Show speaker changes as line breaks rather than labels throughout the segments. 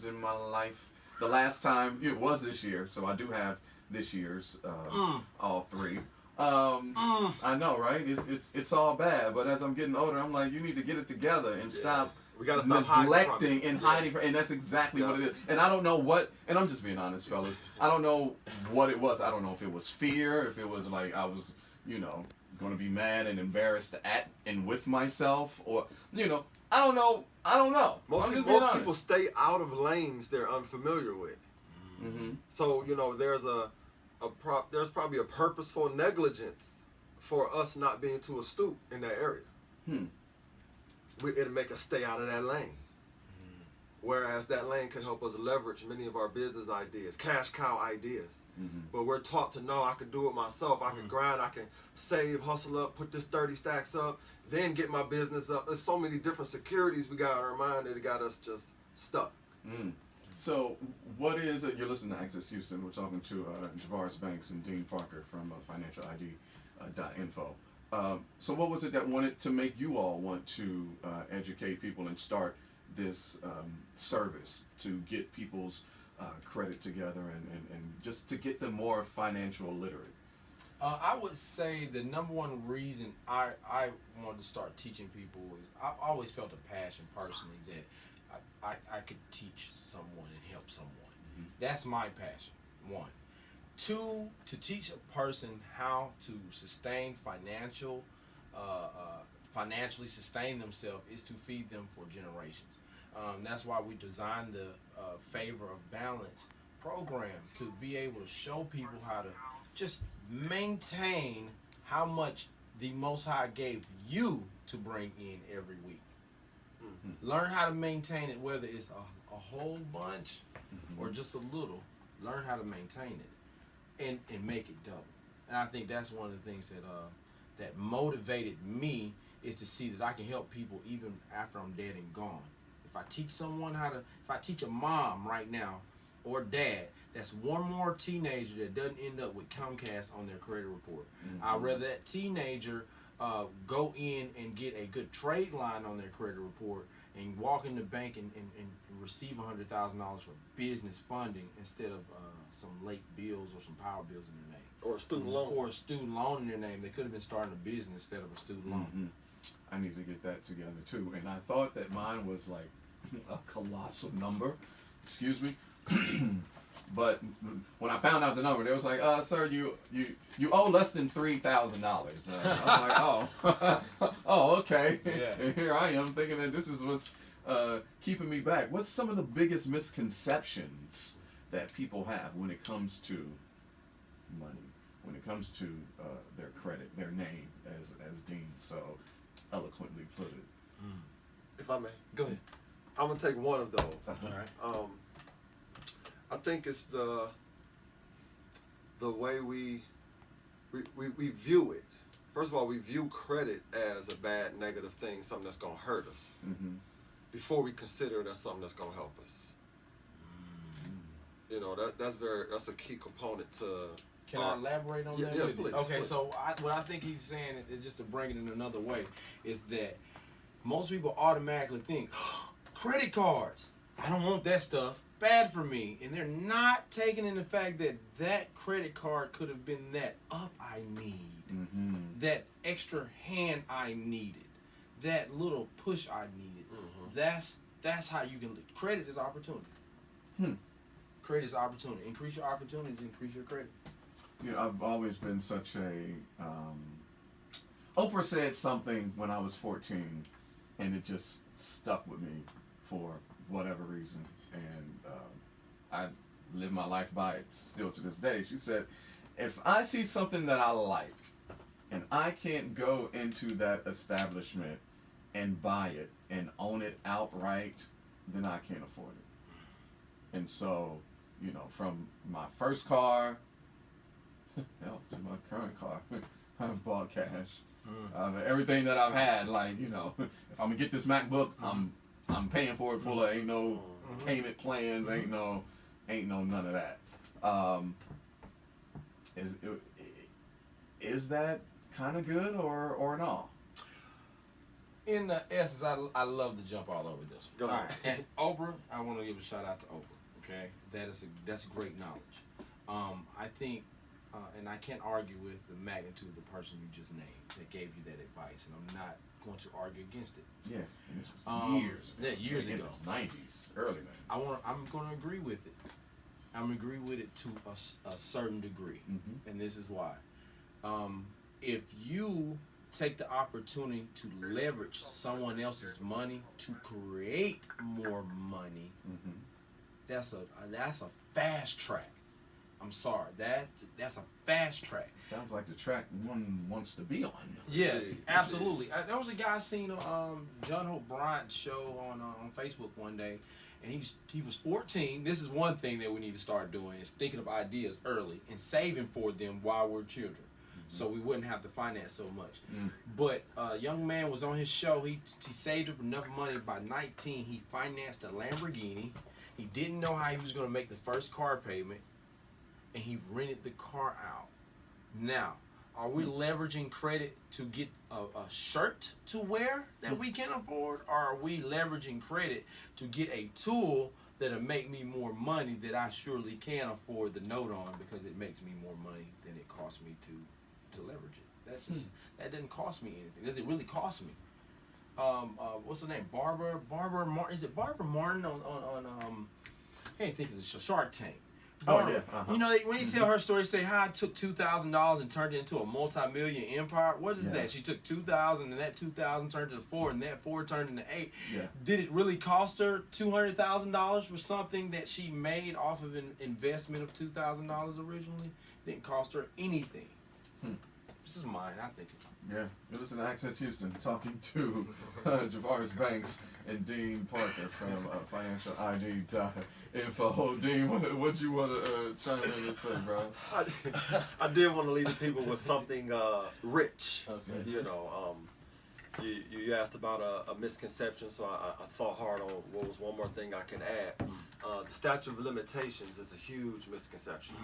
in my life. The last time it was this year, so I do have this year's all three. I know, right? It's all bad, but as I'm getting older, I'm like, you need to get it together and stop
we gotta stop
neglecting and hiding from, and that's exactly what it is. And I don't know what, and I'm just being honest, fellas. I don't know what it was. I don't know if it was fear, if it was like I was, going to be mad and embarrassed at and with myself, or I don't know.
Most people stay out of lanes they're unfamiliar with.
Mm-hmm.
So there's probably a purposeful negligence for us not being too astute in that area. It'll make us stay out of that lane. Whereas that lane can help us leverage many of our business ideas, cash cow ideas. But we're taught to know I can do it myself. I can grind, I can save, hustle up, put this 30 stacks up, then get my business up. There's so many different securities we got in our mind that it got us just stuck.
So what is it? You're listening to Access Houston. We're talking to Javaris Banks and Dean Parker from FinancialId.info. So what was it that wanted to make you all want to educate people and start this service to get people's credit together and just to get them more financial literate?
I would say the number one reason I wanted to start teaching people is I always felt a passion personally that I could teach someone and help someone. That's my passion, one. Two, to teach a person how to sustain financially sustain themselves is to feed them for generations. That's why we designed the Favor of Balance program, to be able to show people how to just maintain how much the Most High gave you to bring in every week. Learn how to maintain it, whether it's a whole bunch or just a little. Learn how to maintain it and make it double. And I think that's one of the things that motivated me, is to see that I can help people even after I'm dead and gone. If I teach a mom right now or dad that's one more teenager that doesn't end up with Comcast on their credit report, I'd rather that teenager go in and get a good trade line on their credit report and walk in the bank and receive $100,000 for business funding instead of some late bills or some power bills in their name.
Or a student loan.
Or a student loan in their name. They could have been starting a business instead of a student loan.
I need to get that together too. And I thought that mine was like a colossal number. Excuse me. But when I found out the number, they was like, sir, you owe less than $3,000. I was like, oh, okay.
Yeah.
And here I am thinking that this is what's keeping me back. What's some of the biggest misconceptions that people have when it comes to money, when it comes to their credit, their name, as Dean so eloquently put it?
If I may.
Go ahead.
I'm going to take one of those.
All right.
I think it's the way we view it. First of all, we view credit as a bad, negative thing, something that's going to hurt us, before we consider it as something that's going to help us. That's a key component to.
Can I elaborate on that?
Yeah, please.
Okay,
please.
so what I think he's saying, just to bring it in another way, is that most people automatically think, credit cards, I don't want that stuff, bad for me. And they're not taking in the fact that that credit card could have been that up I need, that extra hand I needed, that little push I needed. That's how you can. Credit is opportunity. Credit is opportunity. Increase your opportunities, increase your credit.
I've always been such a. Oprah said something when I was 14, and it just stuck with me for whatever reason, and I live my life by it still to this day. She said, if I see something that I like, and I can't go into that establishment and buy it and own it outright, then I can't afford it. And so, from my first car, hell, to my current car, I've bought cash. Everything that I've had, like, if I'm gonna get this MacBook, I'm paying for it full of, ain't no payment plans, ain't no none of that. Is that kind of good or no?
in the essence, I love to jump all over this.
Go
All
ahead.
right. And Oprah, I want to give a shout out to Oprah. Okay, that's great knowledge. I think, and I can't argue with the magnitude of the person you just named that gave you that advice, and I'm not going to argue against it.
Yeah, and this was years.
Yeah, years
in
ago.
the 90s, early 90s.
I'm going to agree with it. I'm agree with it to a certain degree,
Mm-hmm.
and this is why. If you take the opportunity to leverage someone else's money to create more money,
Mm-hmm.
that's a fast track. I'm sorry, that's a fast track.
Sounds like the track one wants to be on.
Yeah, absolutely. There was a guy I seen on John Hope Bryant's show on Facebook one day, and he was 14. This is one thing that we need to start doing is thinking of ideas early and saving for them while we're children, so we wouldn't have to finance so much. But a young man was on his show. He saved up enough money. By 19, he financed a Lamborghini. He didn't know how he was going to make the first car payment, and he rented the car out. Now, are we leveraging credit to get a shirt to wear that we can afford, or are we leveraging credit to get a tool that'll make me more money that I surely can afford the note on because it makes me more money than it costs me to leverage it? That's just that doesn't cost me anything. Does it really cost me? What's her name? Barbara Martin. Is it Barbara Martin on I can't think of the show, Shark Tank.
Oh, yeah. Uh-huh.
You know, when you tell her story, say how I took $2,000 and turned it into a multi-million empire. What is that? She took 2,000 and that 2,000 turned into 4 and that 4 turned into 8.
Yeah.
Did it really cost her $200,000 for something that she made off of an investment of $2,000 originally? Didn't cost her anything. This is mine. I think.
Yeah, you listen to Access Houston talking to Javaris Banks and Dean Parker from FinancialId.info. Dean, what you want to chime in and say, bro?
I did want to leave the people with something rich.
Okay.
You know, you asked about a misconception, so I thought hard on what was one more thing I can add. The statute of limitations is a huge misconception.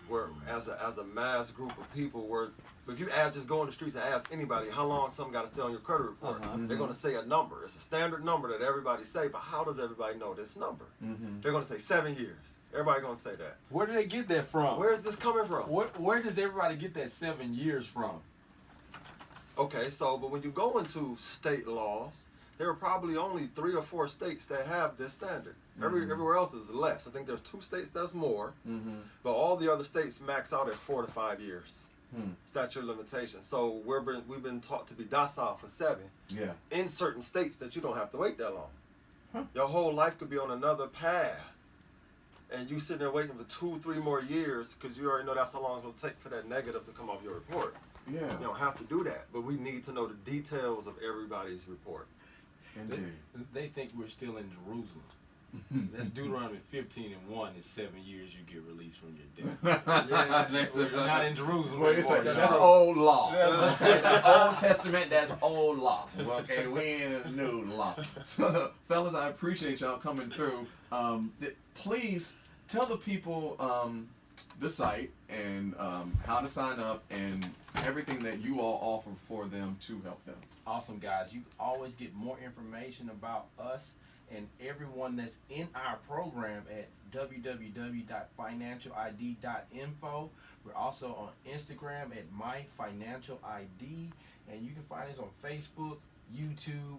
Where as a mass group of people, if you just go on the streets and ask anybody how long something got to stay on your credit report, they're going to say a number. It's a standard number that everybody say, but how does everybody know this number? They're going to say 7 years. Everybody going to say that.
Where do they get that from?
Where is this coming from?
Where does everybody get that 7 years from?
Okay, but when you go into state laws, there are probably only 3 or 4 states that have this standard. Everywhere else is less. I think there's 2 states that's more, but all the other states max out at 4 to 5 years. Statute of limitations. So we've been taught to be docile for 7.
Yeah.
In certain states that you don't have to wait that long. Your whole life could be on another path, and you sitting there waiting for 2, 3 more years because you already know that's how long it's going to take for that negative to come off your report.
Yeah.
You don't have to do that, but we need to know the details of everybody's report.
Indeed.
They think we're still in Jerusalem. That's Deuteronomy 15:1 is 7 years you get released from your debt. We're not in Jerusalem
What you say?
anymore.
That's old law. Okay, the Old Testament, that's old law. Okay, we in the new law. So, fellas, I appreciate y'all coming through. Please tell the people the site and how to sign up and everything that you all offer for them to help them.
Awesome, guys. You always get more information about us and everyone that's in our program at www.financialid.info. We're also on Instagram at myfinancialid, and you can find us on Facebook, YouTube.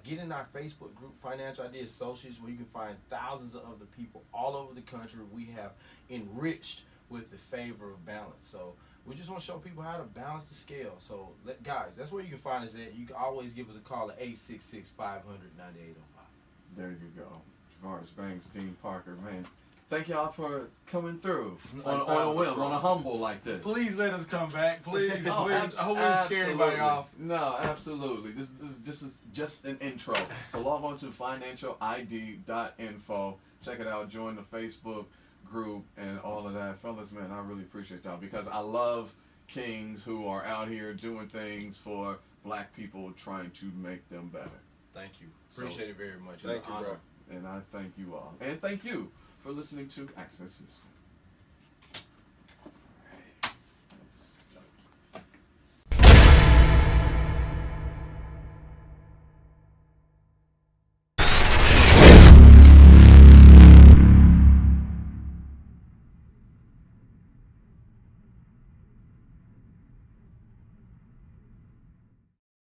Get in our Facebook group, Financial ID Associates, where you can find thousands of other people all over the country we have enriched with the favor of balance. So we just want to show people how to balance the scale. So, guys, that's where you can find us at. You can always give us a call at 866-500-9805.
There you go. Javaris Banks, Dean Parker, man. Thank y'all for coming throh on a whim, on a humble like this.
Please let us come back. Please.
Oh,
I hope we didn't scare anybody off.
No, absolutely. This is just an intro. So log on to financialid.info. Check it out. Join the Facebook group and all of that. Fellas, man, I really appreciate y'all because I love kings who are out here doing things for black people, trying to make them better.
Thank you. Appreciate it very much.
Thank you, bro.
And I thank you all. And thank you for listening to Access Houston.